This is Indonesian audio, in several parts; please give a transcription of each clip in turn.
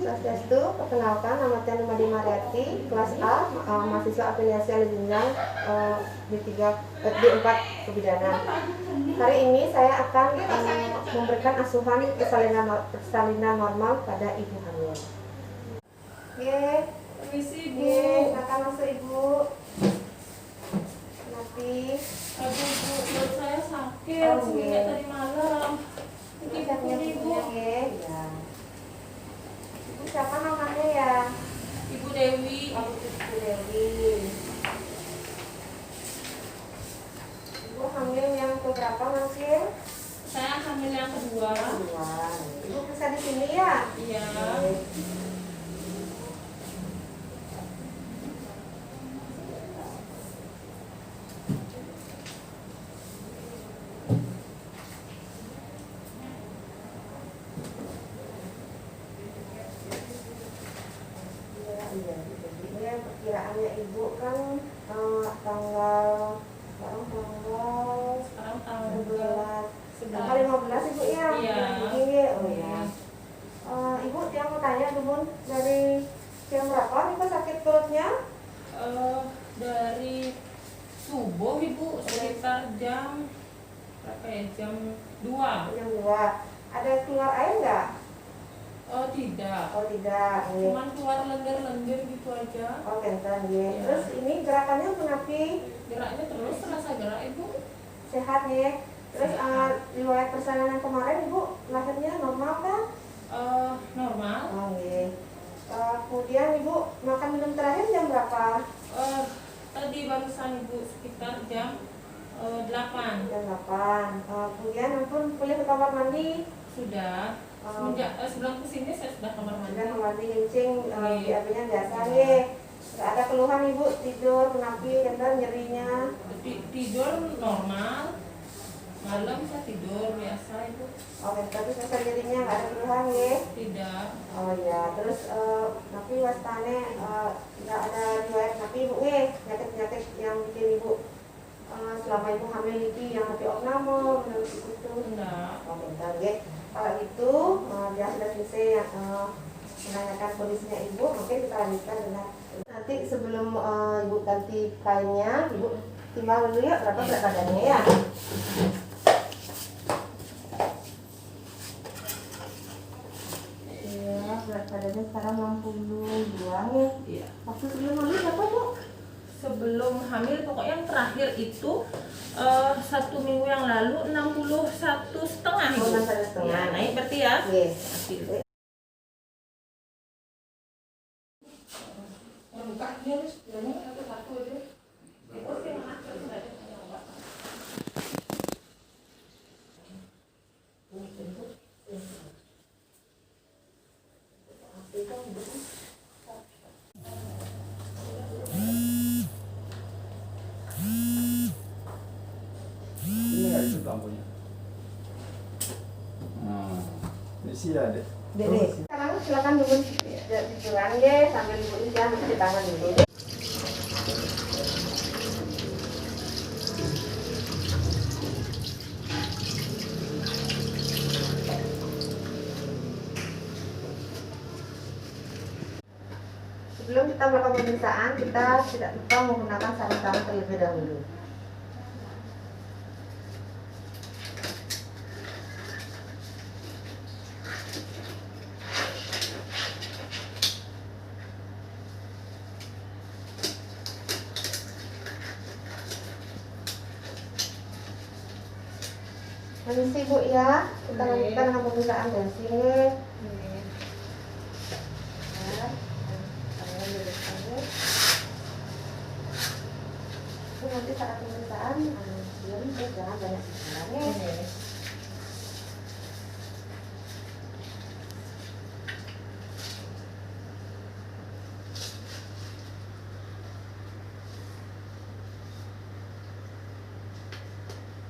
Swastiastu, perkenalkan nama saya Numadi Mariati, kelas A, mahasiswa afiliasi Alijinjang D4 Kebidanan. Hari ini saya akan memberikan asuhan persalinan normal pada ibu hamil. Permisi Bu. Silakan masuk Ibu. Nanti. Aduh Bu, perut saya sakit semenjak tadi malam. Ibu. Ya. Ibu siapa namanya ya? Ibu Dewi. Ibu Dewi. Ibu hamil yang keberapa mungkin? Saya hamil yang kedua. Ibu bisa di sini ya? Iya. Jadi perkiraannya Ibu kan tanggal Sekarang tanggal 15 Ibu ya? Iya. Oh ya. Ibu yang mau tanya dulu dari jam berapa Ibu sakit perutnya? Dari subuh Ibu, sekitar jam berapa ya? Jam 2. Jam 2. Ada keluar air nggak? Tidak. Oh tidak. Cuman keluar lendir-lendir gitu aja. Oh kenten ya. Iya. Terus ini gerakannya kenapa? Geraknya terus terasa gerak Ibu. Sehat ya. Terus riwayat persalinan kemarin Ibu lahirnya normal kan? Normal. Oh iya. Kemudian Ibu makan minum terakhir jam berapa? Tadi barusan Ibu sekitar jam 8. Jam 8. Kemudian ampun boleh ke kamar mandi? Sudah. Semenjak sebelum kesini saya sudah kamar mandi. Sudah kamar mandi kencing, BAB-nya biasa ya. Nggak ada keluhan Ibu tidur kenapa? Kenten nyerinya? Tidur normal. Malam saya tidur biasa Ibu. Oke, tapi selesai nyerinya nggak ada keluhan ya? Tidak. Oh ya, terus tapi wastane nggak ada riwayat tapi Ibu penyakit-penyakit yang bikin Ibu selama Ibu hamil ini yang lebih opname menurut Ibu itu? Enggak. Oh bentar ya. Kalau gitu dia sudah selesai menanyakan kondisinya Ibu, mungkin kita lanjutkan dengan nanti sebelum Ibu ganti kainnya, Ibu timbang dulu ya berapa berat badannya ya. Berat badannya sekarang 62 ya. Iya. Waktu sebelum hamil berapa Bu? Sebelum hamil pokoknya yang terakhir itu 1 minggu yang lalu 61,5 Ibu. 61,5. Ya, naik berarti ya. Yes. Itu tampunya. Di sini ada. Dede. Sekarang silakan dulu dijual ya sambil Ibu jangan cuci tangan dulu. Sebelum kita melakukan pemeriksaan, kita tidak lupa menggunakan sarung tangan terlebih dahulu. Permisi Bu ya, kita lanjutkan dengan pemeriksaan dari sini. Nanti saat pemeriksaan, jangan banyak pikirannya.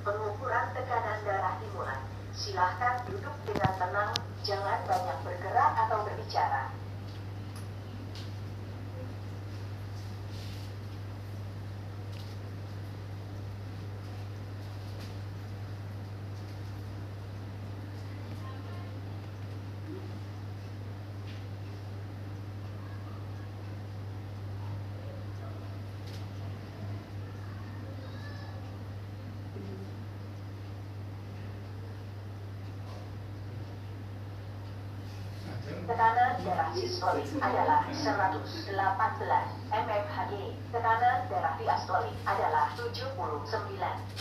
Pengukuran tekanan darah dimulai. Silahkan duduk dengan tenang, jangan banyak bergerak atau berbicara. Tekanan darah sistolik adalah 118 mmHg. Tekanan darah diastolik adalah 79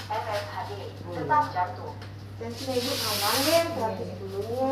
mmHg. Detak jantung. Tensinya ibu normal ya, 110-nya.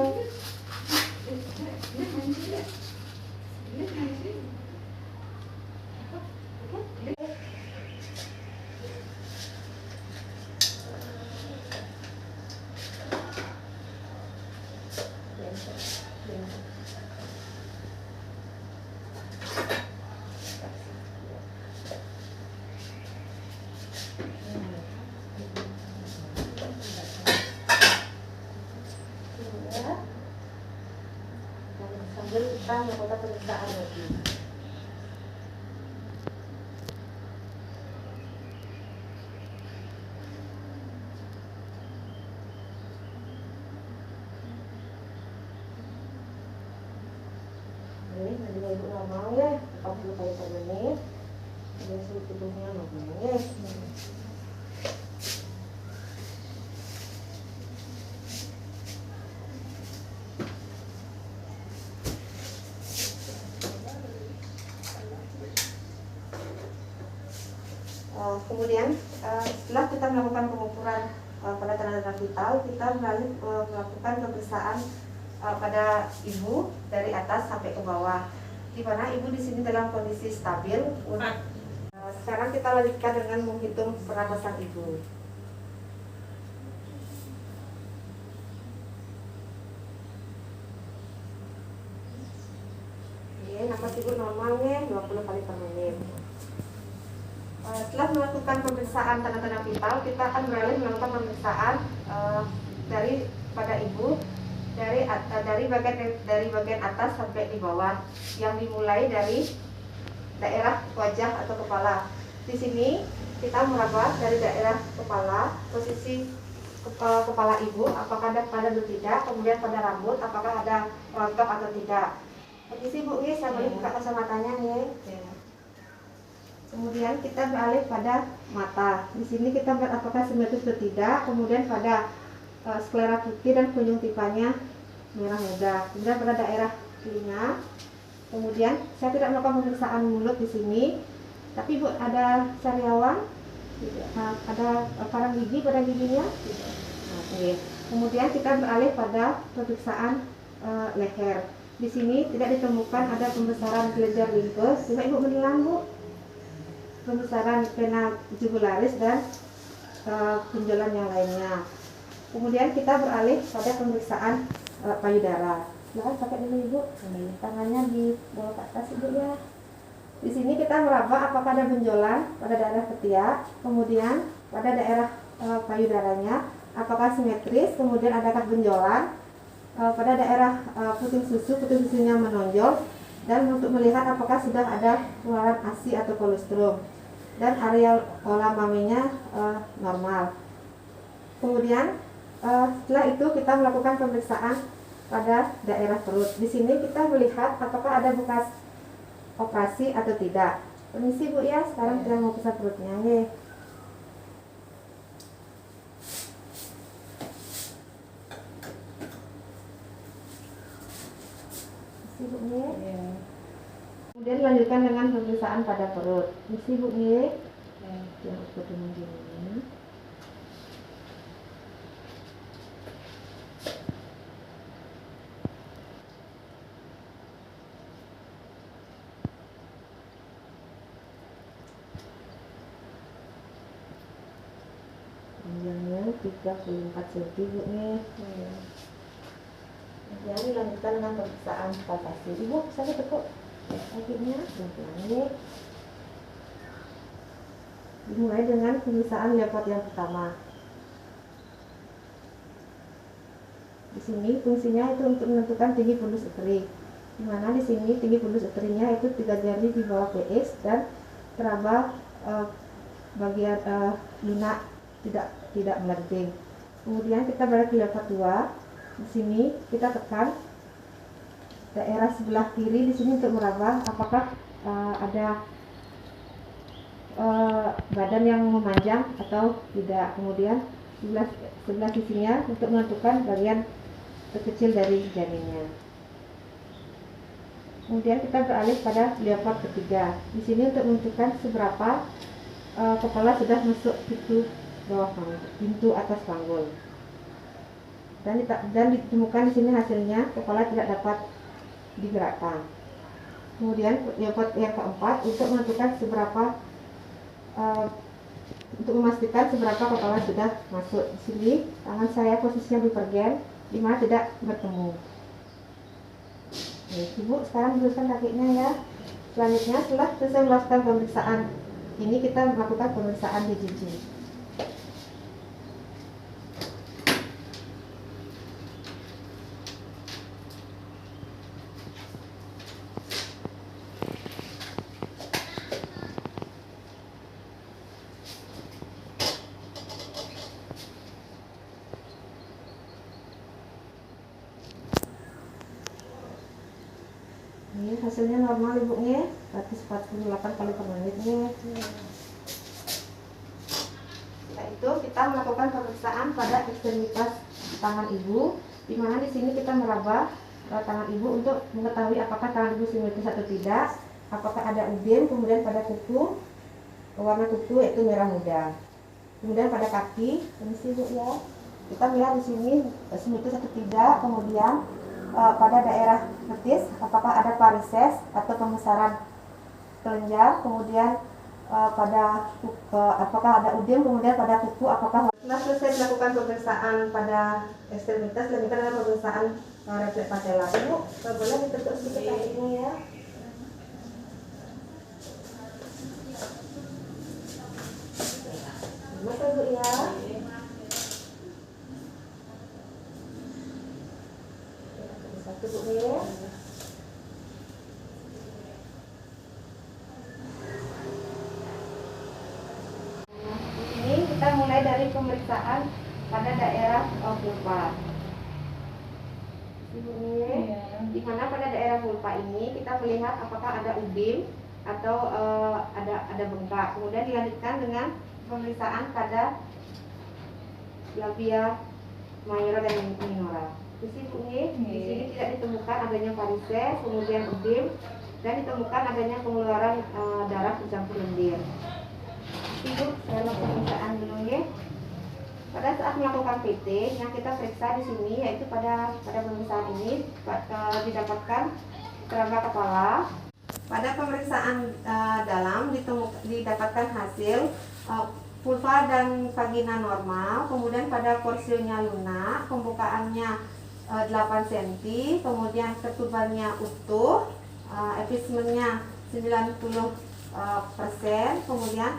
Sambil kita melakukan pemeriksaan lagi. Ini nadinya ibu normal ya, 40 kali per menit. Dan suhu tubuhnya normal ya. Kemudian setelah kita melakukan pengukuran pada tanda-tanda vital, kita beralih melakukan pemeriksaan pada ibu dari atas sampai ke bawah, di mana ibu di sini dalam kondisi stabil. Sekarang kita lanjutkan dengan menghitung pernapasan ibu. Oke, napas ibu normalnya 20 kali per menit. Setelah melakukan pemeriksaan tanda-tanda vital, kita akan beralih melakukan pemeriksaan dari pada ibu dari bagian atas sampai di bawah, yang dimulai dari daerah wajah atau kepala. Di sini kita meraba dari daerah kepala, posisi kepala ibu, apakah ada padat atau tidak, kemudian pada rambut, apakah ada rontok atau tidak. Posisi ibu ini saya boleh buka kacamatanya nih. Kemudian kita beralih pada mata. Di sini kita melihat apakah simetris atau tidak. Kemudian pada sklera putih dan konjungtivanya merah muda. Kemudian pada daerah telinga. Kemudian saya tidak melakukan pemeriksaan mulut di sini. Tapi ibu ada sariawan, ada karang gigi pada giginya. Oke. Kemudian kita beralih pada pemeriksaan leher. Di sini tidak ditemukan ada pembesaran kelenjar limfus. Coba ibu menelan bu. Pembesaran vena jugularis dan benjolan yang lainnya. Kemudian kita beralih pada pemeriksaan payudara. Silahkan pakai dulu ibu. Tangannya di bawah ke atas ibu ya. Di sini kita meraba apakah ada benjolan pada daerah ketiak, kemudian pada daerah payudaranya apakah simetris, kemudian adakah benjolan pada daerah puting susunya menonjol, dan untuk melihat apakah sudah ada keluaran ASI atau kolostrum, dan area olah maminya normal. Kemudian setelah itu kita melakukan pemeriksaan pada daerah perut. Di sini kita melihat apakah ada bekas operasi atau tidak. Permisi bu ya, sekarang kita mau periksa perutnya ya. Permisi bu ya. Kemudian lanjutkan dengan pemeriksaan pada perut. Permisi bu ya. Yang ukur dengan gini. Panjangnya 34 cm bu nih. Kemudian dilanjutkan dengan pemeriksaan palpasi. Ibu bisa tekuk kakinya pelan-pelan. Dimulai dengan pemeriksaan leopard yang pertama. Di sini fungsinya itu untuk menentukan tinggi fundus uteri. Di mana di sini tinggi fundus uterinya itu 3 jari di bawah PS dan teraba bagian lunak tidak melenting. Kemudian kita balik ke leopard 2. Di sini kita tekan daerah sebelah kiri di sini untuk meraba apakah ada badan yang memanjang atau tidak. Kemudian sebelah sisinya untuk menentukan bagian terkecil dari janinnya. Kemudian kita beralih pada leopard ketiga. Di sini untuk menentukan seberapa kepala sudah masuk pintu bawah panggul, pintu atas panggul. Dan ditemukan di sini hasilnya kepala tidak dapat digerakkan. Kemudian leopard yang keempat untuk menentukan seberapa untuk memastikan seberapa kepala sudah masuk. Di sini tangan saya posisinya dipergen di mana tidak bertemu. Ibu sekarang luruskan kakinya ya. Selanjutnya setelah selesai melakukan pemeriksaan ini, kita melakukan pemeriksaan DJJ. Ini hasilnya normal ibu nih, 148 kali per menit nih. Setelah itu kita melakukan pemeriksaan pada ekstremitas tangan ibu, di mana di sini kita meraba tangan ibu untuk mengetahui apakah tangan ibu simetris atau tidak, apakah ada ubin, kemudian pada kuku, warna kuku yaitu merah muda. Kemudian pada kaki, ini sih ibu ya, kita melihat di sini simetris atau tidak, kemudian pada daerah betis apakah ada varises atau pembesaran kelenjar, kemudian apakah ada udin, kemudian pada kuku apakah. Setelah selesai melakukan pemeriksaan pada ekstremitas, lanjutkan dengan pemeriksaan refleks patella. Ibu boleh ditutup sedikit kakinya ya. Betul bu ya. Satu bu ya. Ini kita mulai dari pemeriksaan pada daerah vulva. Di mana pada daerah vulva ini kita melihat apakah ada ubin atau ada bengkak. Kemudian dilanjutkan dengan pemeriksaan pada labia majora dan minora. Di sini tidak ditemukan adanya varises, kemudian ubin, dan ditemukan adanya pengeluaran darah bercampur lendir. Ibu, saya lakukan pemeriksaan dulu ya. Pada saat melakukan PT, yang kita periksa di sini yaitu pada pemeriksaan ini didapatkan seraba kepala. Pada pemeriksaan dalam didapatkan hasil vulva dan vagina normal, kemudian pada porsinya lunak, pembukaannya 8 cm, kemudian ketubannya utuh, efismennya 90%, kemudian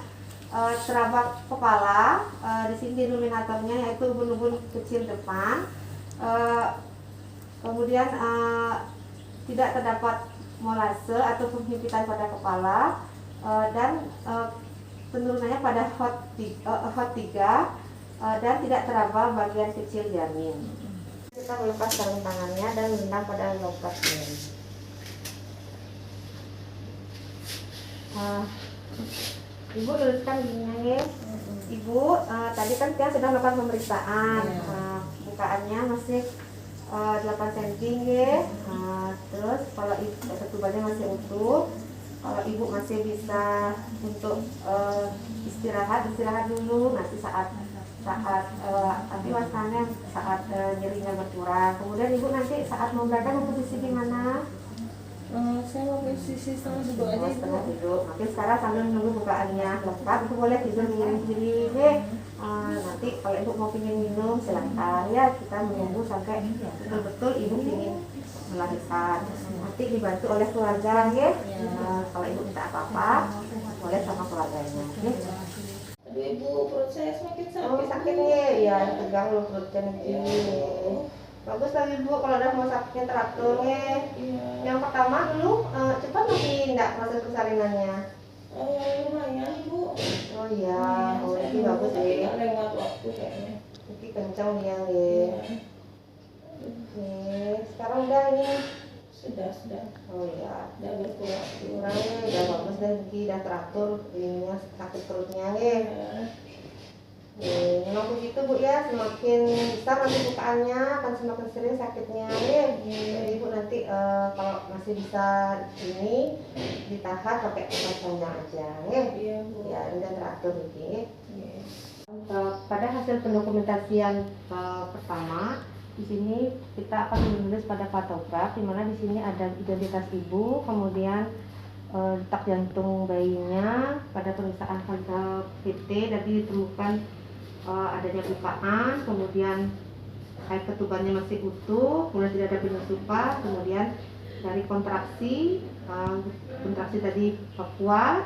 serabak kepala, di sini denominatornya yaitu ubun-ubun kecil depan, kemudian tidak terdapat molase atau penghimpitan pada kepala, dan penurunannya pada hot 3, dan tidak teraba bagian kecil janin. Kita melepas sarung tangannya dan menendang pada lokasnya. Ibu luruskan giginya ya. Ibu tadi kan kita sudah melakukan pemeriksaan, bukaannya masih 8 cm ya. Terus kalau ketubannya masih utuh, kalau ibu masih bisa untuk istirahat dulu, nanti saat nanti wasanya saat nyerinya berkurang. Kemudian ibu nanti saat mau berangkat mau posisi di mana? Saya mau posisi setengah duduk aja Setengah duduk. Nanti sekarang sambil menunggu bukaannya lengkap, ibu boleh tidur miring kiri deh. Nanti kalau ibu mau pingin minum silahkan ya, kita menunggu sampai betul-betul ibu ingin melahirkan. Nanti dibantu oleh keluarga ya. Kalau ibu minta apa-apa boleh sama keluarganya ya. Aduh ibu, perut saya semakin sakit. Sakitnya ya, tegang loh perutnya ini. Bagus lagi bu, kalau udah mau sakitnya teratur ya. Yang pertama dulu cepat masih enggak proses persalinannya? Lumayan bu. Oh iya, ini bagus ya. Tidak lewat waktu kayaknya. Ini kencang dia ya. Oke, sekarang udah ini. Sudah. Oh iya, Udah berkurang. kurangnya udah bagus dan udah teratur ininya sakit perutnya ya. Memang begitu Bu ya, semakin besar nanti bukaannya akan semakin sering sakitnya Jadi Bu nanti kalau masih bisa ini ditahan pakai obat panjang aja Iya Bu. Ya, udah teratur ini. Iya. Pada hasil pendokumentasian pertama, di sini kita akan menulis pada patograf, di mana di sini ada identitas ibu, kemudian detak jantung bayinya, pada pemeriksaan PT tadi ditemukan adanya bukaan, kemudian air ketubannya masih utuh, kemudian tidak ada penyusupan, kemudian dari kontraksi tadi kuat,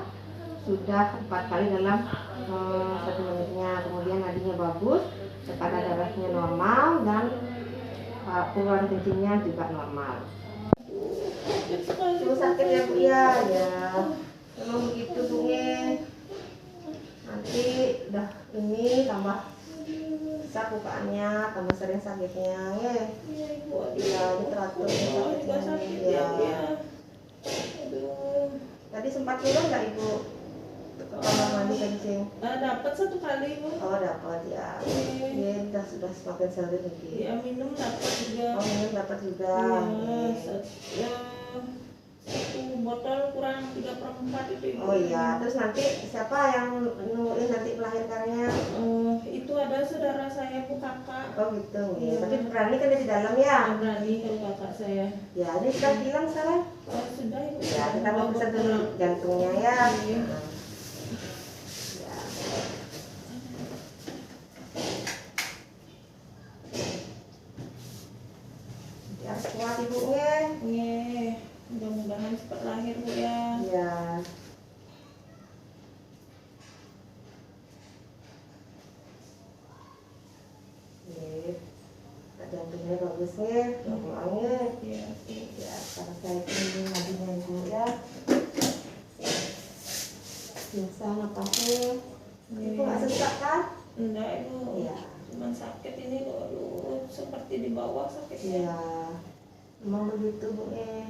sudah 4 kali dalam 1 menitnya, kemudian nadinya bagus, tekanan darahnya normal, dan ukuran kencingnya juga normal. Itu sakit ya Bu ya, memang begitu Bu. Nanti udah ini tambah besar bukaannya, tambah sering sakitnya Iya Ibu. Ya, ini teratur Oh, juga sakit ya. Aduh. Tadi sempat turun nggak Ibu ke kamar mandi kencing? Dapat 1 kali Bu. Oh dapat ya. Ini sudah semakin sering lagi. Ya minum dapat juga. Oh minum dapat juga. Ya, 1 botol kurang 3/4 itu Ibu. Oh iya, terus nanti siapa yang nemuin nanti melahirkannya? Itu ada saudara saya Bu, kakak. Oh gitu. Iya. Tapi berani kan dia di dalam ya? Berani kalau kakak saya. Ya ini sudah hilang sekarang. Sudah Ibu. Ya kita mau pesan dulu jantungnya ya. Iya. Ya. Harus kuat ibunya. Iya. Mudah-mudahan cepat lahir Bu ya. Ya. Jantungnya bagus nih, normalnya. Iya. Ya, karena saya ini nadinya ibu ya. Biasa napasnya. Ibu nggak sesak kan? Enggak Ibu. Iya. Cuman sakit ini loh, aduh, seperti di bawah sakitnya. Iya. Emang begitu Bu. Iya.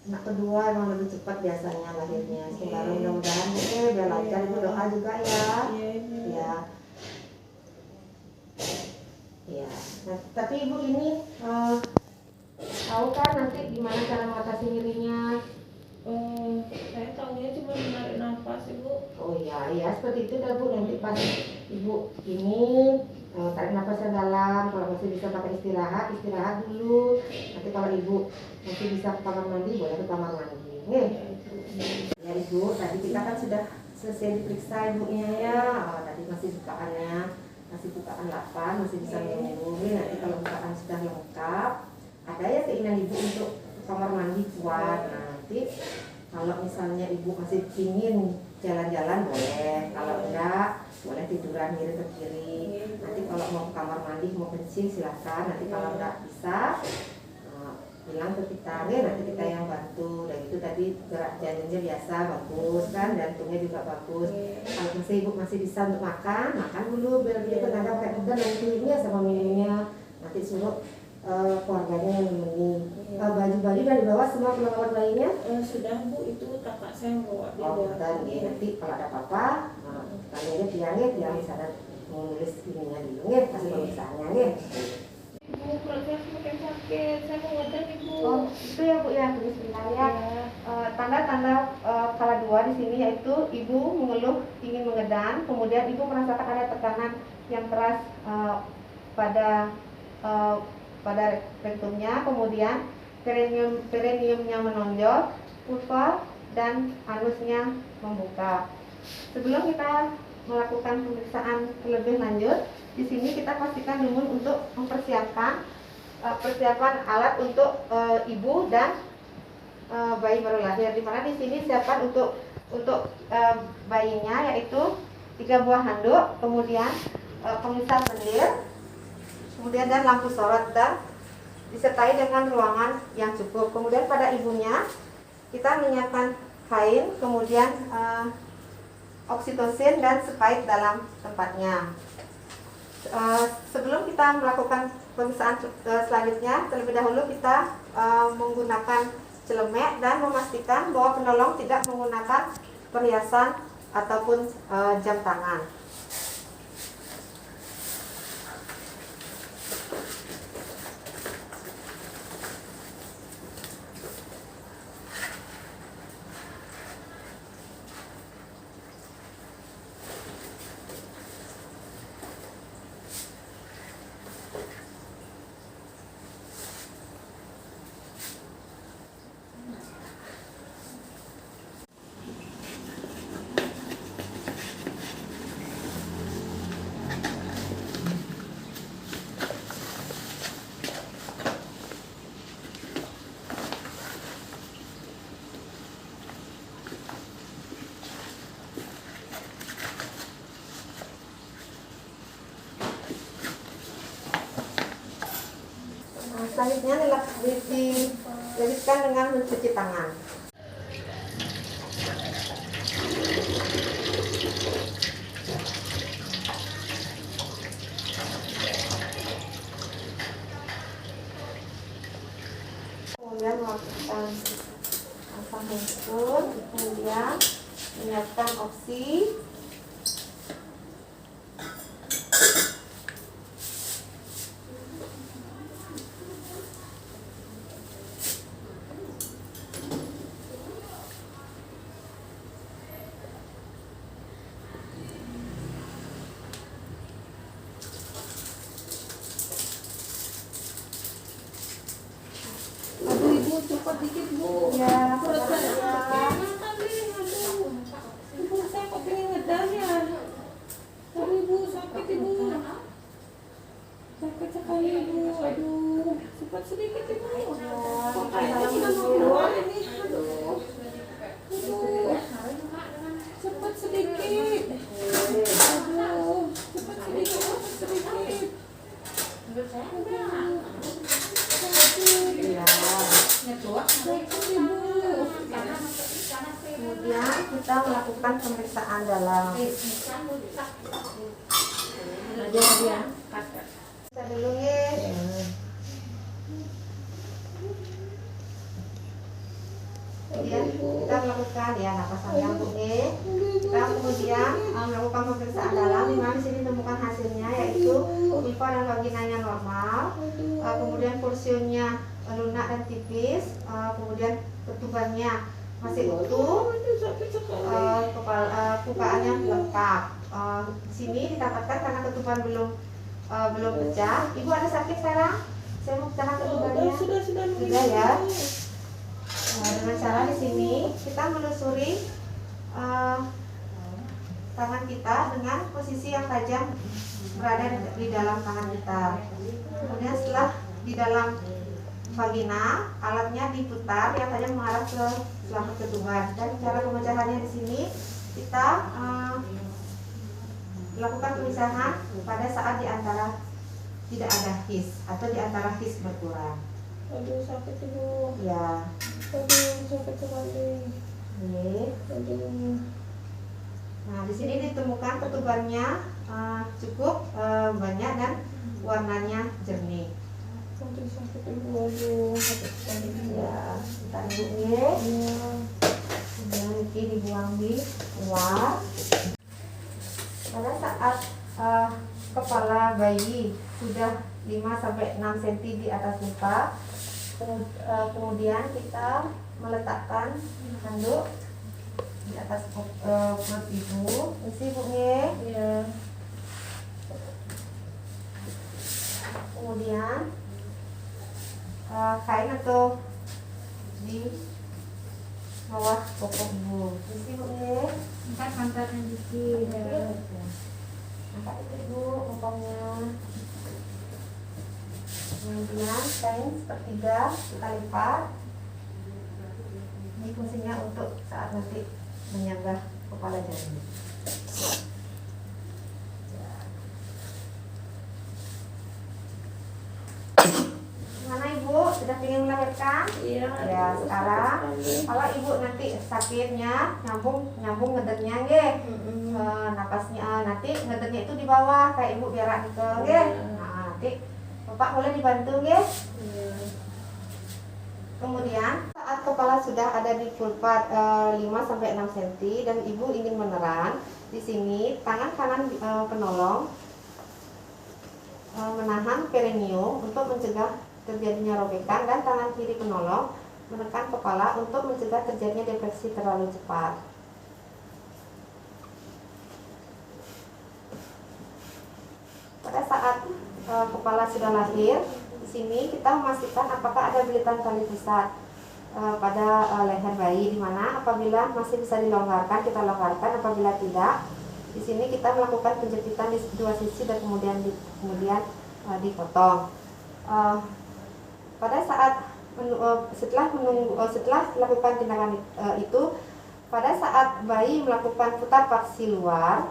Anak kedua emang lebih cepat biasanya lahirnya. Semoga mudah-mudahan Bu biar lancar, Ibu doa juga ya. Iya Ibu. Ya. Ya. Nah, tapi Ibu ini tahu kan nanti gimana cara mengatasi nyerinya? Saya tahunya cuma menarik nafas Ibu. Oh iya, iya seperti itu dah Bu. Nanti pas Ibu ini tarik nafas yang dalam, kalau masih bisa pakai istirahat dulu. Nanti kalau Ibu masih bisa ke kamar mandi, boleh ke kamar mandi. Nih. Ya Ibu, tadi kita kan sudah selesai diperiksa ibunya ya. Tadi masih bukaan 8, masih bisa minum. Nanti kalau bukaan sudah lengkap, ada ya keinginan Ibu untuk ke kamar mandi kuat. Nanti kalau misalnya Ibu masih ingin jalan-jalan boleh, kalau enggak boleh tiduran miring ke kiri. Nanti kalau mau ke kamar mandi mau kencing silahkan. Nanti kalau enggak bisa bilang ke kita, nanti kita yang bantu. Dan itu tadi gerak jalannya biasa bagus kan, jantungnya juga bagus. Kalau masih Ibu masih bisa untuk makan dulu biar dia tenaga kayak udah nantinya sama minumnya. Nanti suruh keluarganya yang nemenin. Baju-baju dari bawah semua perlengkapan bayinya Sudah Bu, itu kakak saya bawa di oh luar. dan nanti kalau ada apa-apa kalian bilang bisa menulis ininya dulu ya kasih pemeriksaannya ya. Ibu, perut saya semakin sakit, saya mau ngedang Ibu. Oh itu ya Bu ya, tunggu sebentar ya. Tanda-tanda kala 2 di sini yaitu Ibu mengeluh ingin mengedan, kemudian Ibu merasakan ada tekanan yang keras pada rektumnya, kemudian perineumnya menonjol, vulva dan anusnya membuka. Sebelum kita melakukan pemeriksaan terlebih lanjut, di sini kita pastikan dulu untuk mempersiapkan persiapan alat untuk ibu dan bayi baru lahir. Di mana di sini siapkan untuk bayinya yaitu 3 buah handuk, kemudian pemisah pendir, kemudian dan lampu sorot dan disertai dengan ruangan yang cukup. Kemudian pada ibunya kita menyiapkan kain, kemudian oksitosin dan spike dalam tempatnya. Sebelum kita melakukan pemeriksaan selanjutnya, terlebih dahulu kita menggunakan celemek dan memastikan bahwa penolong tidak menggunakan perhiasan ataupun jam tangan. Selanjutnya dilanjutkan dengan mencuci tangan. Kemudian melakukan pasang handphone, kemudian menyiapkan opsi. Aduh ibu cepat dikit bu. Ya, Perut saya sabar ya. makan deh. Aduh. Ibu saya kok pengen ngedas ya. Aduh ibu sakit ibu. Sakit sekali ibu. Aduh. Cepat sedikit ibu. Kok kayaknya sudah mau keluar ini. Aduh. Aduh. Cepat sedikit. Aduh. Cepat sedikit. Cepat sedikit. Ya. Kemudian kita melakukan pemeriksaan dalam. Bisa dulu ya. Kemudian kita melakukan ya napasan nyambung ya. Kita kemudian melakukan pemeriksaan dalam, di mana di sini ditemukan hasilnya yaitu vulva dan vaginanya normal, kemudian porsiunnya lunak dan tipis, kemudian ketubannya masih utuh, bukaannya lengkap. Di sini didapatkan karena ketuban belum pecah. Ibu ada sakit sekarang? Saya mau pecahkan ketubannya. Sudah ya. Dengan cara di sini kita melusuri tangan kita dengan posisi yang tajam berada di dalam tangan kita. Kemudian setelah di dalam vagina, alatnya diputar yang tajam mengarah ke selaput ketuban. Dan cara pemecahannya di sini kita melakukan pemisahan pada saat di antara tidak ada his atau di antara his berkurang. Aduh sakit ibu. Ya. Aduh sakit sekali. Ini. Aduh. Nah, di sini ditemukan ketubannya cukup banyak dan warnanya jernih. Aduh sakit ibu. Aduh sakit sekali. Ya, kita ibu ya. Kemudian ini dibuang di luar. Pada saat kepala bayi sudah 5-6 cm di atas muka, kemudian kita meletakkan handuk di atas perut ibu. Isi ibunya. Ya. Kemudian kain atau di bawah popok ibu. Isi ibunya. Angkat pantatnya dikit. Angkat itu ibu popoknya. Kemudian kain sepertiga kita lipat. Ini fungsinya untuk saat nanti menyanggah kepala janin. Gimana ibu? Sudah ingin melahirkan? Iya. Ya, sekarang kalau ibu nanti sakitnya nyambung ngedeknya nggih. Napasnya nanti ngedeknya itu di bawah kayak ibu biar gitu nggih. Nah, nanti Bapak boleh dibantu nggih. Kemudian saat kepala sudah ada di vulva 5-6 cm dan ibu ingin meneran, di sini tangan kanan penolong menahan perineum untuk mencegah terjadinya robekan dan tangan kiri penolong menekan kepala untuk mencegah terjadinya defeksi terlalu cepat. Pada saat kepala sudah lahir, di sini kita memastikan apakah ada bilitan tali pusat pada leher bayi, di mana apabila masih bisa dilonggarkan kita longgarkan, apabila tidak, di sini kita melakukan penjepitan di dua sisi dan kemudian dipotong. Pada saat setelah melakukan tindakan itu, pada saat bayi melakukan putar paksi luar,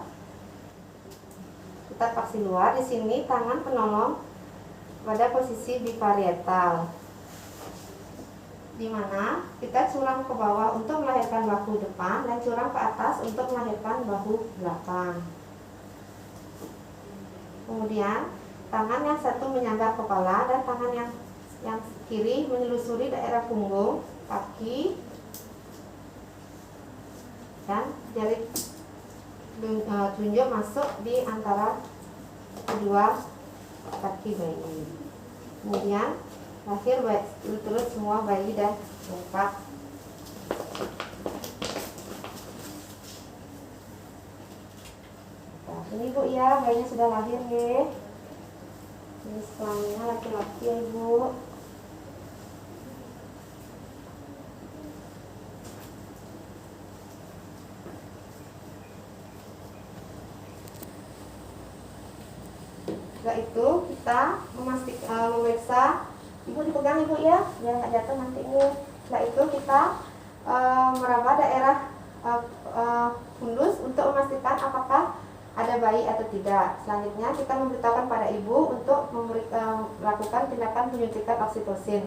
di sini tangan penolong pada posisi biparietal, di mana kita curang ke bawah untuk melahirkan bahu depan dan curang ke atas untuk melahirkan bahu belakang. Kemudian tangan yang satu menyangga kepala dan tangan yang kiri menelusuri daerah punggung, kaki, dan jari tunjuk masuk di antara kedua kaki bayi. Kemudian lahir terus semua bayi dan lengkap. Nah, ini Bu ya, bayinya sudah lahir nih. Ini kelaminnya laki-laki ya Ibu. Setelah itu kita memeriksa, Ibu dipegang Ibu ya, biar nggak jatuh nanti ini. Setelah itu kita meraba daerah fundus untuk memastikan apakah ada bayi atau tidak. Selanjutnya kita memberitahukan pada Ibu untuk melakukan tindakan penyuntikan oksitosin.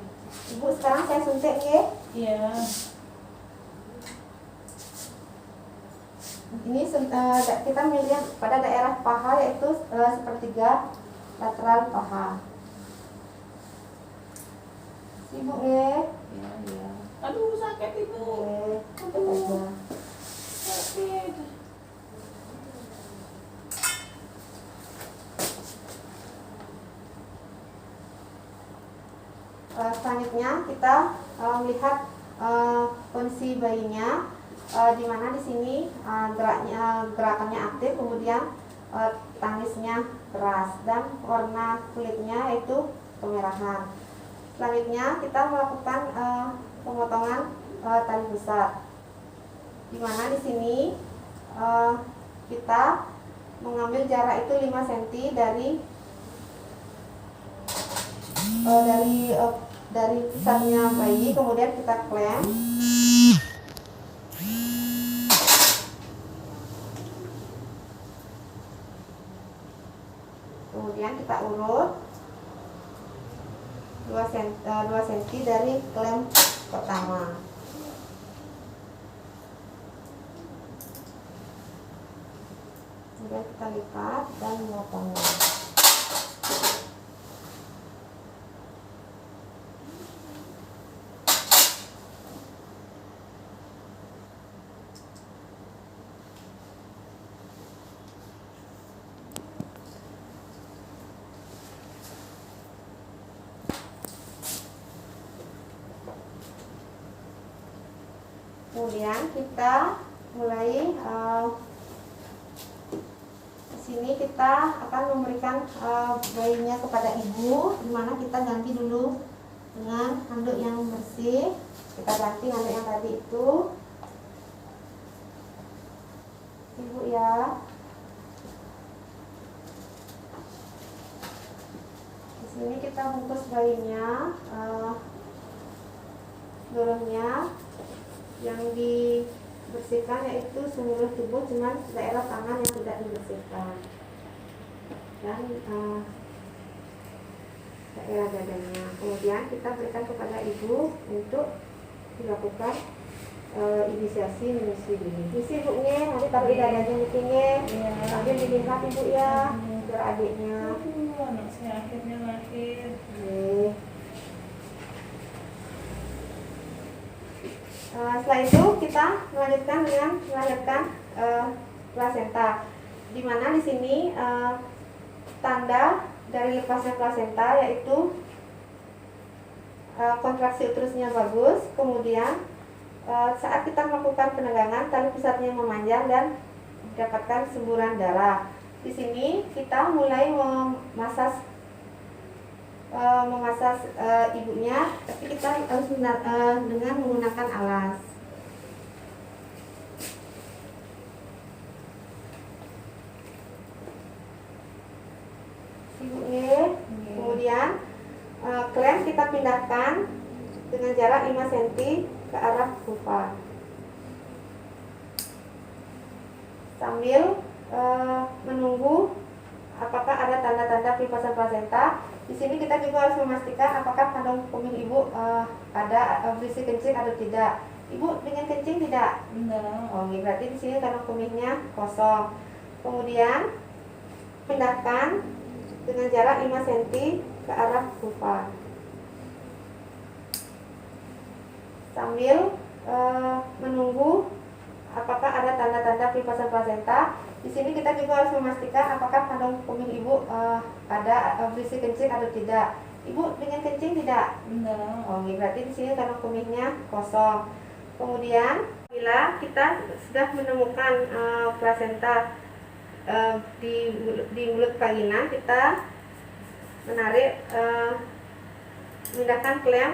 Ibu sekarang saya suntik ya. Iya. Ini kita melihat pada daerah paha, yaitu sepertiga lateral paha. Ibu ya. Iya, iya. Aduh, sakit Ibu. Aduh. Sakit. Selanjutnya kita melihat kondisi bayinya, di mana di sini gerakannya aktif, kemudian tangisnya keras dan warna kulitnya itu kemerahan. Selanjutnya kita melakukan pemotongan tali pusat, di mana di sini kita mengambil jarak itu 5 cm dari pusatnya bayi, kemudian kita klem. Kemudian kita urut 2 cm dari klem pertama. Kemudian kita lipat dan memotongnya. Kemudian kita mulai di sini kita akan memberikan bayinya kepada ibu, di mana kita ganti dulu dengan handuk yang bersih. Kita ganti handuk yang tadi itu, ibu ya. Di sini kita bungkus bayinya, seluruhnya. Yang dibersihkan yaitu seluruh tubuh, cuman daerah tangan yang tidak dibersihkan, dan daerah dadanya. Kemudian kita berikan kepada ibu untuk dilakukan inisiasi menyusui dini. Isi ibunya, nanti taruh di dadanya meetingnya, sambil dilihat ibu ya, biar adiknya. Anak saya akhirnya lahir. Setelah itu kita melanjutkan dengan melahirkan plasenta, di mana di sini tanda dari lepasnya plasenta yaitu kontraksi uterusnya bagus, kemudian saat kita melakukan penegangan tali pusatnya memanjang dan mendapatkan semburan darah. Di sini kita mulai memasas ibunya, tapi kita harus dengan menggunakan alas. Ibunya, kemudian klem kita pindahkan dengan jarak 5 cm ke arah vulva, sambil menunggu apakah ada tanda-tanda pelepasan plasenta. Di sini kita juga harus memastikan apakah kandung kemih ibu ada berisi kencing atau tidak. Ibu dengan kencing tidak? Enggak. Oh, berarti di sini kandung kemihnya kosong. Kemudian pindahkan dengan jarak 5 cm ke arah vulva. Sambil menunggu apakah ada tanda-tanda pelepasan plasenta. Di sini kita juga harus memastikan apakah kandung kemih ibu ada berisi kencing atau tidak. Ibu dengan kencing tidak? Enggak. Oh, berarti di sini kandung kemihnya kosong. Kemudian bila kita sudah menemukan plasenta di mulut vagina, kita menarik memindahkan klem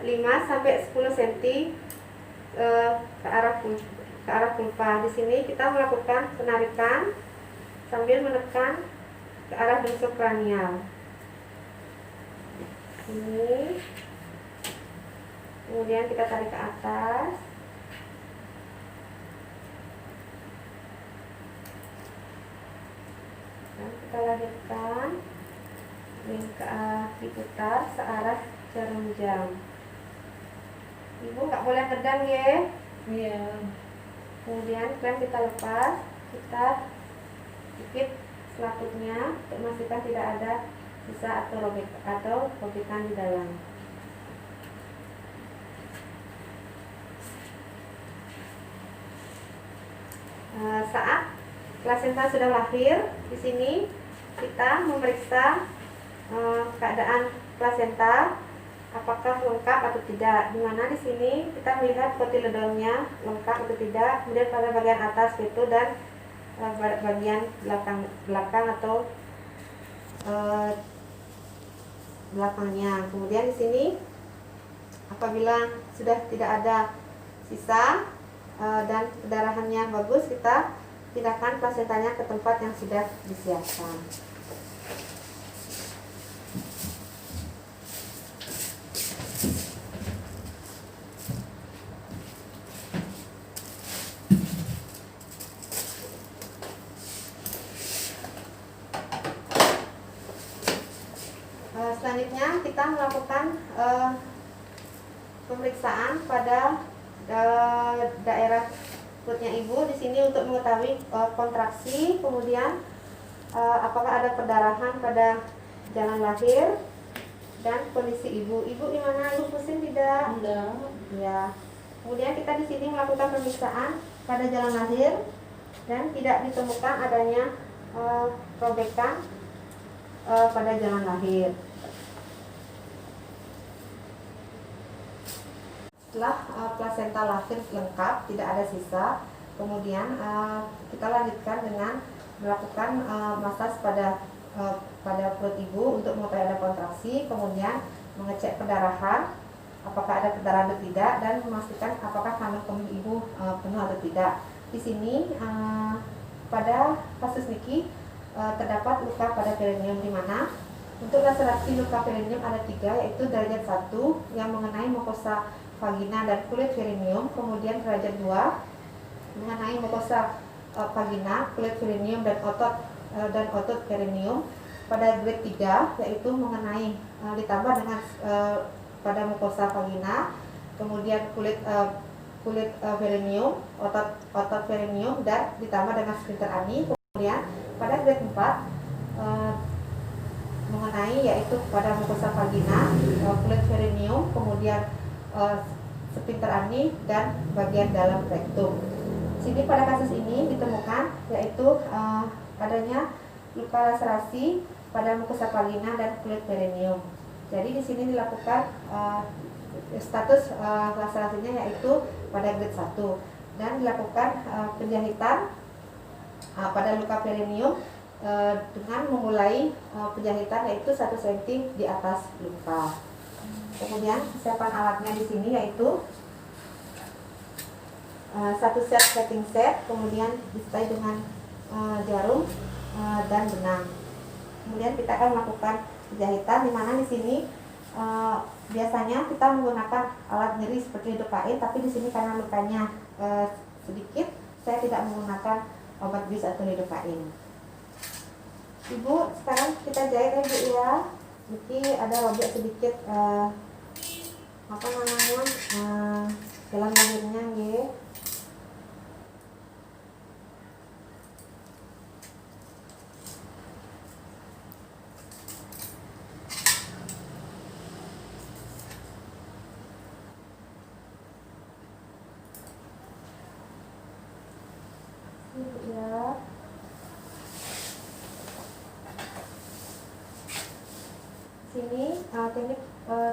5 sampai 10 cm ke arah vulva. Di sini kita melakukan penarikan sambil menekan ke arah dorsal kranial. Ini. Kemudian kita tarik ke atas. Dan kita lahirkan. Ini diputar searah jarum jam. Ibu nggak boleh ngedang ya. Iya. Kemudian klem kita lepas, kita jepit selaputnya untuk memastikan tidak ada sisa atau robekan di dalam. Saat plasenta sudah lahir, di sini kita memeriksa keadaan plasenta apakah lengkap atau tidak. Dimana di sini kita melihat kotiledonnya lengkap atau tidak. Kemudian pada bagian atas itu dan bagian belakang atau belakangnya. Kemudian di sini apabila sudah tidak ada sisa dan pendarahannya bagus, kita pindahkan plasentanya ke tempat yang sudah disiapkan. Selanjutnya kita melakukan pemeriksaan pada daerah perutnya ibu di sini untuk mengetahui kontraksi, kemudian apakah ada perdarahan pada jalan lahir dan kondisi ibu. Ibu gimana? Ibu pusing tidak? Enggak. Ya. Kemudian kita di sini melakukan pemeriksaan pada jalan lahir dan tidak ditemukan adanya robekan pada jalan lahir. Setelah plasenta lahir lengkap, tidak ada sisa, kemudian kita lanjutkan dengan melakukan masas pada perut ibu untuk mengetahui ada kontraksi, kemudian mengecek perdarahan, apakah ada perdarahan atau tidak, dan memastikan apakah kandung kemih ibu penuh atau tidak. Di sini pada kasus Niki terdapat luka pada perineum, di mana untuk laserasi luka perineum ada 3, yaitu derajat 1 yang mengenai mukosa vagina dan kulit perineum, kemudian derajat 2 mengenai mukosa vagina, kulit perineum dan otot perineum. Pada grade 3 yaitu mengenai ditambah dengan pada mukosa vagina, kemudian kulit perineum, otot perineum dan ditambah dengan sphincter ani. Kemudian pada grade 4 mengenai yaitu pada mukosa vagina, kulit perineum, kemudian sphincter ani dan bagian dalam rektum. Sini pada kasus ini ditemukan yaitu adanya luka laserasi pada mukosa vagina dan kulit perineum. Jadi di sini dilakukan status laserasinya yaitu pada grade 1 dan dilakukan penjahitan pada luka perineum dengan memulai penjahitan yaitu 1 cm di atas luka. Kemudian kesiapan alatnya di sini yaitu 1 set setting set, kemudian disertai dengan jarum dan benang. Kemudian kita akan melakukan penjahitan, di mana di sini biasanya kita menggunakan alat nyeri seperti lidocaine, tapi di sini karena lukanya sedikit, saya tidak menggunakan obat bius atau lidocaine. Ibu, sekarang kita jahit ya Bu ya. Jadi ada robek sedikit apa namanya jalan lahirnya ya. Ibu ya. Sini teknik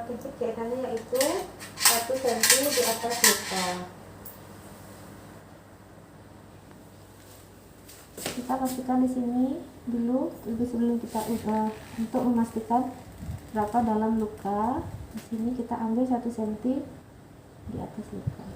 titik jahitannya yaitu 1 cm di atas luka. Kita pastikan di sini dulu sebelum kita untuk memastikan berapa dalam luka. Di sini kita ambil 1 cm di atas luka.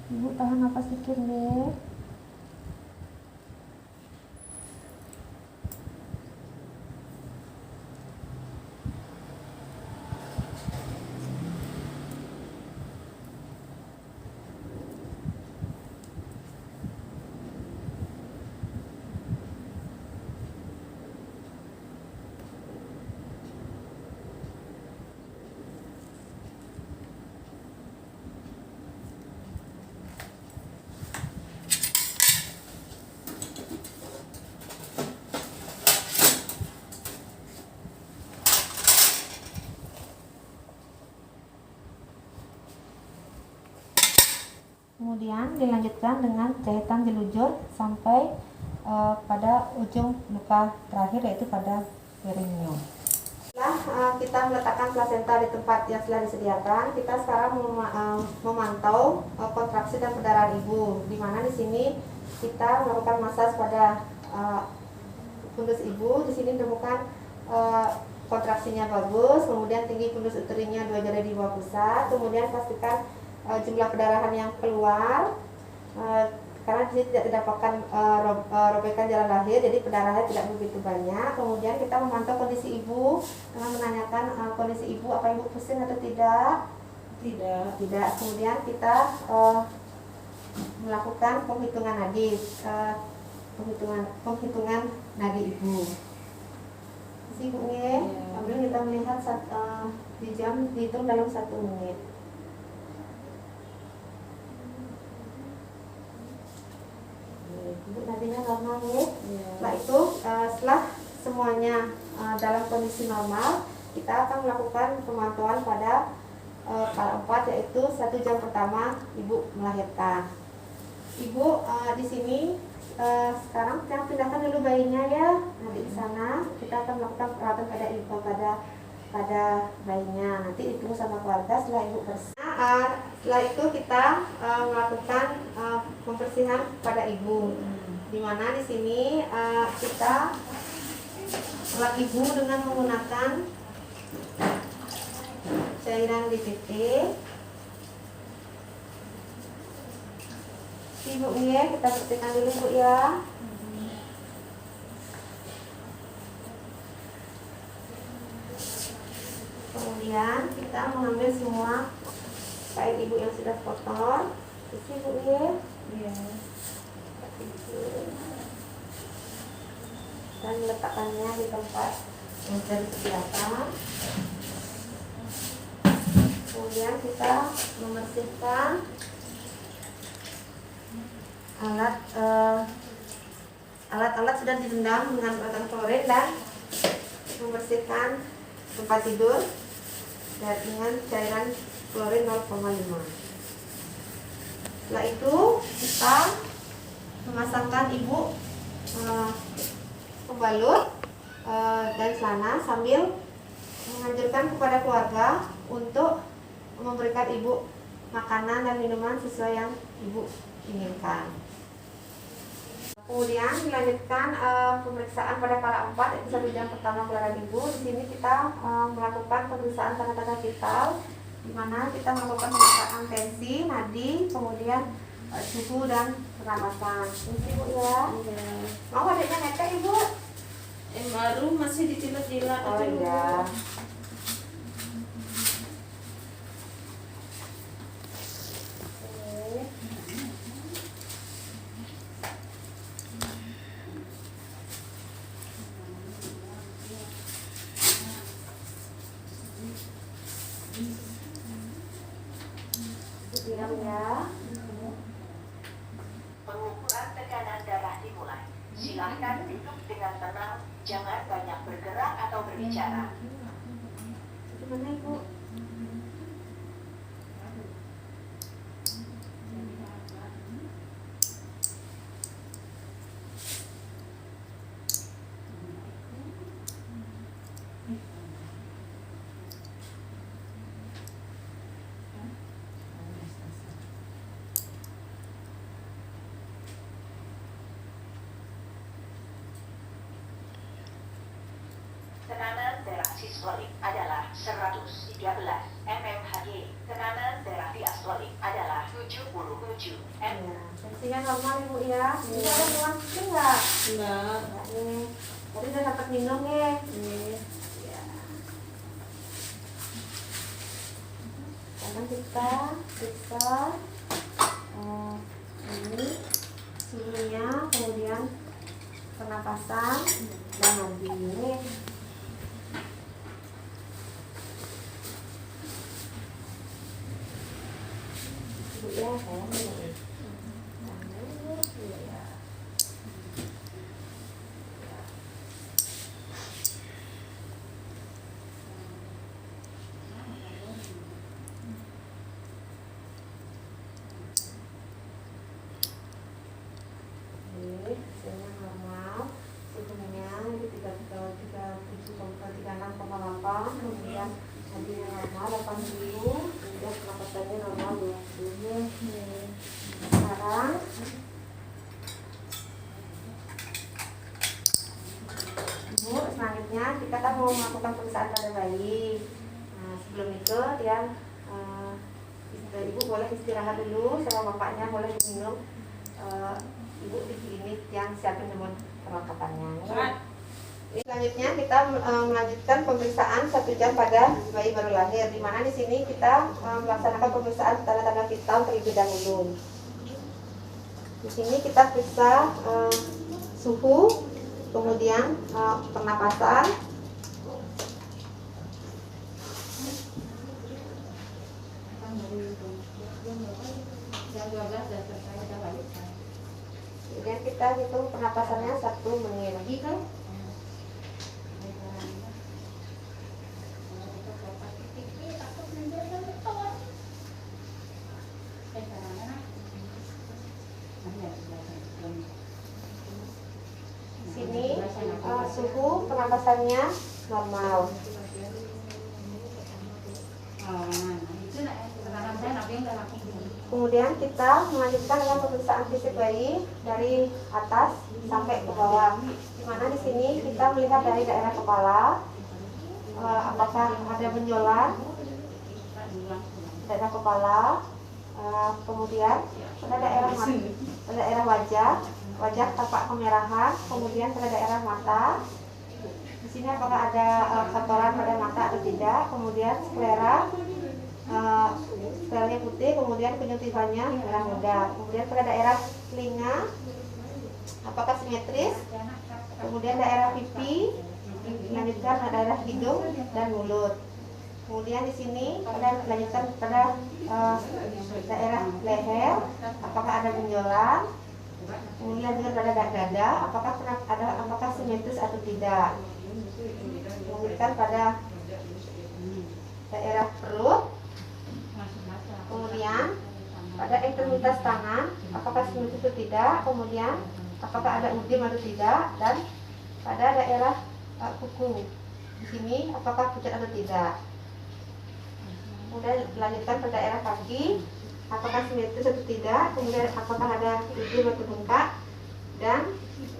Ibu tahan napas sedikit deh. Kemudian dilanjutkan dengan jahitan jelujur sampai pada ujung luka terakhir, yaitu pada perineum. Setelah kita meletakkan plasenta di tempat yang sudah disediakan, kita sekarang memantau kontraksi dan perdarahan ibu. Di mana di sini kita melakukan masas pada fundus ibu. Di sini ditemukan kontraksinya bagus, kemudian tinggi fundus uterinya 2 jari di bawah pusat. Kemudian pastikan jumlah perdarahan yang keluar, karena di sini tidak didapatkan robekan jalan lahir, jadi perdarahannya tidak begitu banyak. Kemudian kita memantau kondisi ibu dengan menanyakan kondisi ibu, apa ibu pusing atau tidak? Tidak. Kemudian kita melakukan penghitungan nadi, penghitungan nadi ibu. Ibu nih, sambil kita melihat di jam, dihitung dalam 1 menit. Nadinya normal ya. Setelah itu, setelah semuanya dalam kondisi normal, kita akan melakukan pemantauan pada kala 4, yaitu 1 jam pertama ibu melahirkan. Ibu di sini sekarang kita pindahkan dulu bayinya ya. Nanti di sana kita akan melakukan perawatan pada ibu pada bayinya. Nanti ditunggu sama keluarga setelah ibu bersih. Setelah itu kita melakukan pembersihan pada ibu. Dimana di sini kita lap ibu dengan menggunakan cairan DPT. Ibu ya, kita bersihkan dulu Bu ya. Kemudian kita mengambil semua kain ibu yang sudah kotor. Isi Bu ya. Dan meletakkannya di tempat yang sudah disediakan. Kemudian kita membersihkan alat-alat sudah direndam dengan cairan klorin dan membersihkan tempat tidur dan dengan cairan klorin 0,5. Setelah itu kita memasangkan ibu pembalut dan celana sambil menganjurkan kepada keluarga untuk memberikan ibu makanan dan minuman sesuai yang ibu inginkan. Kemudian dilanjutkan pemeriksaan pada kala 4, yaitu 1 jam pertama kelahiran ibu. Di sini kita melakukan pemeriksaan tanda-tanda vital, di mana kita melakukan pemeriksaan tensi, nadi, kemudian suhu dan pernapasan. Ini Bu ya. Mau adiknya netek Ibu? Baru masih dijilat-jilat. Oh iya. Jangan banyak bergerak atau berbicara. Gimana Ibu? Tekanan darah sistolik adalah 113 mmHg. Tekanan darah diastolik adalah 77 Ya, tensinya normal Ibu ya. Ini ada keluar susu nggak? Enggak. Nggak nih. Tadi udah dapat minum ya. Ya. Sekarang kita periksa ini suhunya, kemudian pernapasan dan nadi. Ini Ibu ya, saya ini. Ya. Oke, hasilnya normal. Suhunya di 37,8, kemudian nadinya normal 80, kemudian pernapasannya normal 20. Sekarang Ibu, selanjutnya kita kan mau melakukan pemeriksaan pada bayi. Nah, sebelum itu dia Ibu boleh istirahat dulu sama bapaknya, boleh minum. Ibu di klinik yang siapin nomor perlengkapannya. Selanjutnya kita melanjutkan pemeriksaan 1 jam pada bayi baru lahir. Di mana di sini kita melaksanakan pemeriksaan tanda-tanda vital terlebih dahulu. Di sini kita periksa suhu, kemudian pernapasan, kemudian kita hitung pernapasannya 1 menit. Sini suhu pernapasannya normal. Kemudian kita melanjutkan dengan pemeriksaan fisik bayi dari atas sampai ke bawah. Di mana di sini kita melihat dari daerah kepala, apakah ada benjolan daerah kepala, kemudian pada daerah wajah tampak kemerahan, kemudian pada daerah mata. Di sini apakah ada kotoran pada mata atau tidak, kemudian sklera, sklera putih, kemudian konjungtivalnya merah muda. Kemudian pada daerah telinga apakah simetris, kemudian daerah pipi, dilanjutkan pada daerah hidung dan mulut. Kemudian di sini dilanjutkan pada daerah leher, apakah ada benjolan. Kemudian juga pada dada, apakah simetris atau tidak. Kemudian pada daerah perut, kemudian pada ekstremitas tangan, apakah simetris atau tidak. Kemudian apakah ada udim atau tidak, dan pada daerah kuku. Di sini apakah pucat atau tidak. Kemudian lanjutkan pada daerah kaki, apakah simetris atau tidak. Kemudian apakah ada udim atau bengkak, dan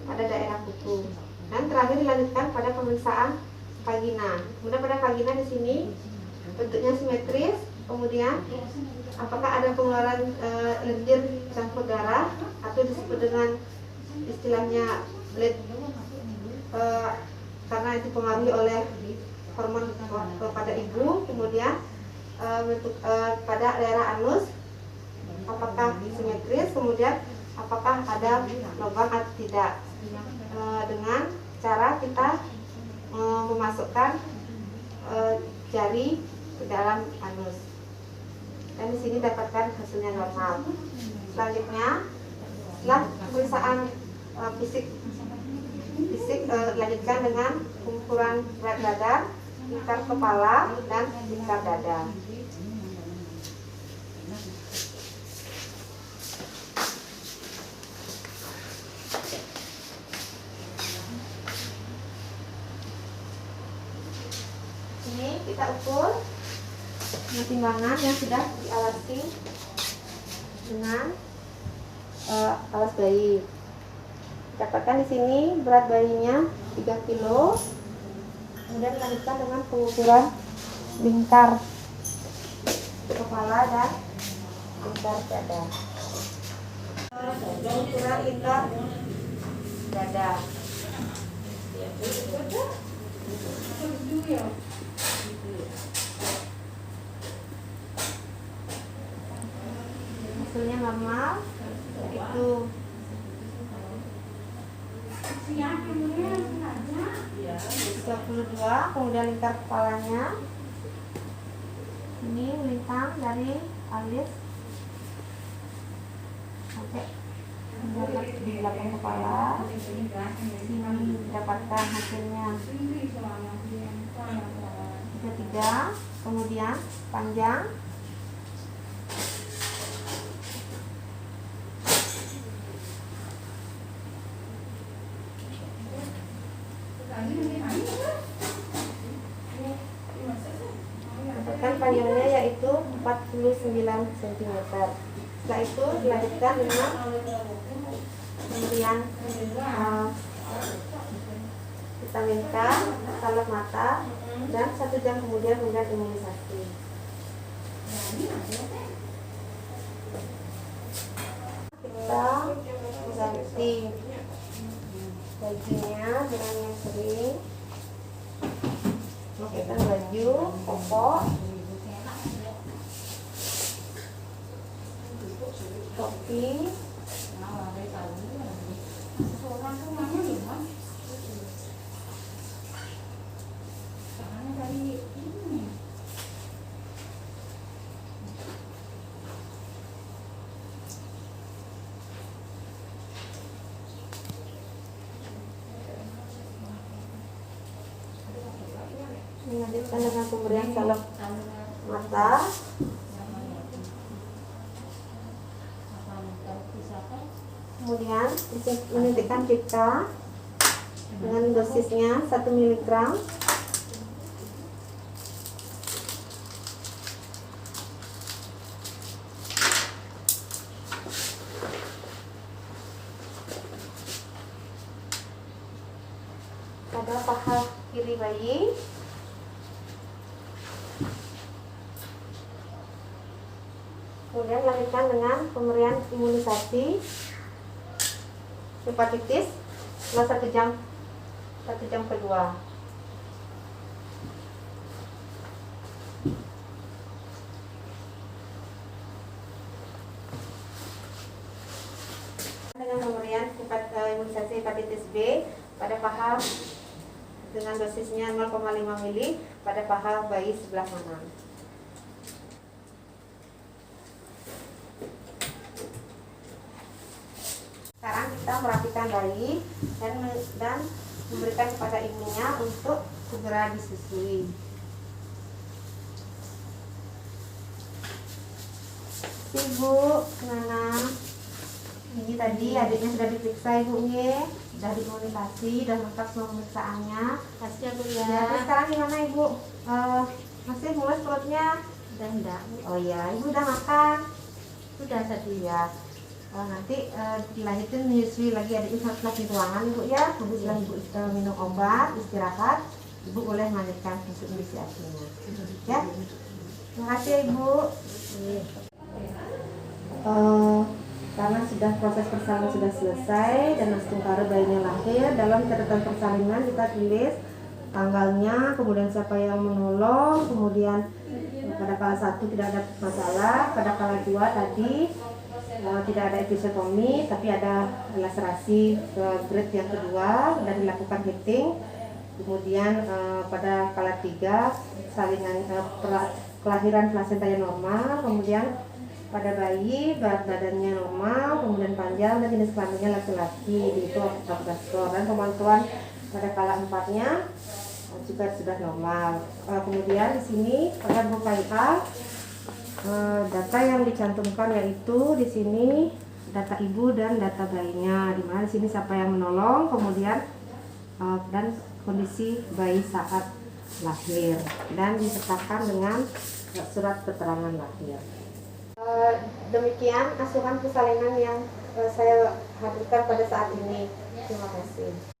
pada daerah kuku. Dan terakhir dilanjutkan pada pemeriksaan vagina. Kemudian pada vagina di sini bentuknya simetris. Kemudian apakah ada pengeluaran lendir campur darah atau disebut dengan istilahnya bleed, karena itu dipengaruhi oleh hormon pada ibu. Kemudian pada daerah anus apakah simetris, kemudian apakah ada lubang atau tidak. Dengan cara kita memasukkan jari ke dalam anus, dan di sini dapatkan hasilnya normal. Selanjutnya, setelah pemeriksaan fisik lanjutkan dengan pengukuran berat badan, lingkar kepala, dan lingkar dada. Ini kita ukur dengan timbangan yang sudah dialasi dengan alas bayi. Dapatkan di sini berat bayinya 3 kilo. Kemudian dilanjutkan dengan pengukuran lingkar kepala dan lingkar dada. Pengukuran lingkar dada. Hasilnya normal, yaitu 32. Kemudian lingkar kepalanya ini melintang dari alis sampai mendapat di belakang kepala. Sini didapatkan hasilnya 33. Kemudian panjang panjangnya yaitu 49 cm. Setelah itu dilanjutkan dengan pemberian vitamin K, salep mata, dan 1 jam kemudian imunisasi. Kita ganti bajunya dengan yang kering. Pakaikan baju koko, topi, dilanjutkan dengan pemberian salep mata. Kemudian menyuntikkan pita dengan dosisnya 1 mg. Pada paha kiri bayi. Kemudian lanjutkan dengan pemberian imunisasi hepatitis setelah 1 jam kedua. Dengan pemberian imunisasi hepatitis B pada paha dengan dosisnya 0,5 ml pada paha bayi sebelah kanan. Sekarang kita merapikan bayi dan memberikan kepada ibunya untuk segera disusui. Ibu, Nana, ini tadi adiknya sudah diperiksa ibunya, sudah diimunisasi, sudah lengkap semua pemeriksaannya. Kasih ya Bu ya. Jadi sekarang gimana Ibu? Masih mulus perutnya? Udah enggak? Oh iya, Ibu udah makan? Sudah tadi Ya. Nanti dilanjutin menyusui lagi adiknya di ruangan Ibu ya. Nanti setelah Ibu minum obat, istirahat, Ibu boleh melanjutkan untuk inisiasinya. Ya. Terima kasih ya, Ibu. Karena sudah proses persalinan sudah selesai dan Mas Tungkara bayinya lahir, dalam catatan persalinan kita tulis tanggalnya, kemudian siapa yang menolong, kemudian pada kala 1 tidak ada masalah, pada kala 2 tadi tidak ada episiotomi tapi ada laserasi ke grade yang kedua dan dilakukan hitting. Kemudian pada kala 3 salinan kelahiran plasenta yang normal, kemudian pada bayi, berat badannya normal, kemudian panjang dan jenis kelaminnya laki-laki, itu 14 skor. Dan pemantauan pada kala 4-nya juga sudah normal. Kemudian di sini pada buku A, data yang dicantumkan yaitu di sini data ibu dan data bayinya, di mana di sini siapa yang menolong, kemudian dan kondisi bayi saat lahir, dan disertakan dengan surat keterangan lahir. Demikian asuhan persalinan yang saya hadirkan pada saat ini. Terima kasih.